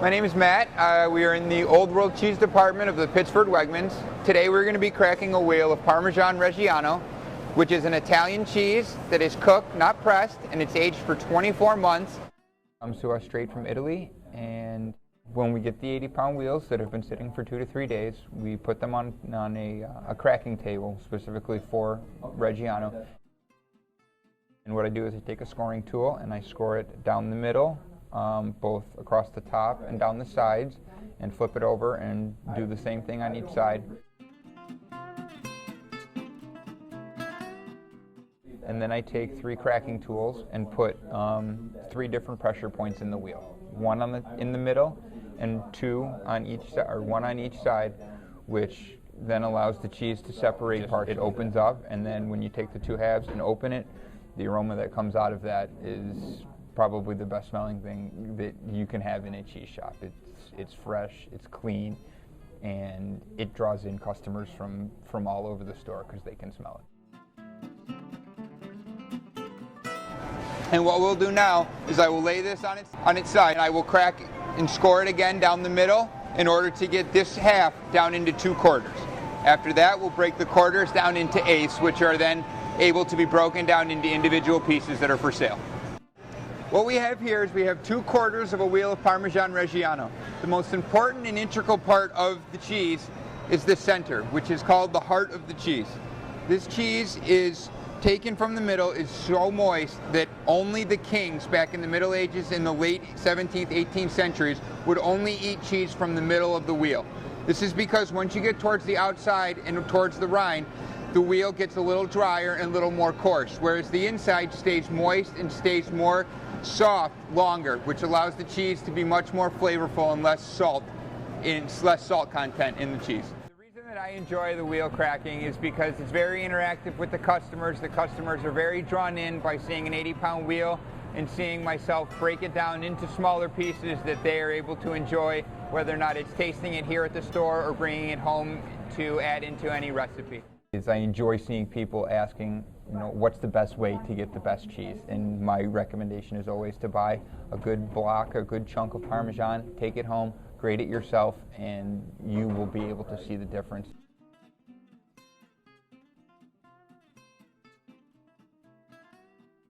My name is Matt. We are in the Old World Cheese department of the Pittsford Wegmans. Today we're going to be cracking a wheel of Parmigiano Reggiano, which is an Italian cheese that is cooked, not pressed, and it's aged for 24 months. It comes to us straight from Italy, and when we get the 80-pound wheels that have been sitting for 2 to 3 days, we put them on a cracking table specifically for Reggiano. And what I do is I take a scoring tool and I score it down the middle, both across the top and down the sides, and flip it over and do the same thing on each side. And then I take 3 cracking tools and put 3 different pressure points in the wheel. One in the middle and 2 on each side, or 1 on each side, which then allows the cheese to separate apart. It opens up, and then when you take the 2 halves and open it, the aroma that comes out of that is probably the best smelling thing that you can have in a cheese shop. It's fresh, it's clean, and it draws in customers from all over the store because they can smell it. And what we'll do now is I will lay this on its side, and I will crack and score it again down the middle in order to get this half down into 2 quarters. After that, we'll break the quarters down into eighths, which are then able to be broken down into individual pieces that are for sale. What we have here is we have 2 quarters of a wheel of Parmigiano Reggiano. The most important and integral part of the cheese is the center, which is called the heart of the cheese. This cheese is taken from the middle, is so moist that only the kings back in the Middle Ages in the late 17th, 18th centuries would only eat cheese from the middle of the wheel. This is because once you get towards the outside and towards the rind, the wheel gets a little drier and a little more coarse, whereas the inside stays moist and stays more soft longer, which allows the cheese to be much more flavorful and less salt content in the cheese. The reason that I enjoy the wheel cracking is because it's very interactive with the customers. The customers are very drawn in by seeing an 80-pound wheel and seeing myself break it down into smaller pieces that they are able to enjoy, whether or not it's tasting it here at the store or bringing it home to add into any recipe. I enjoy seeing people asking, what's the best way to get the best cheese? And my recommendation is always to buy a good block, a good chunk of Parmesan, take it home, grate it yourself, and you will be able to see the difference.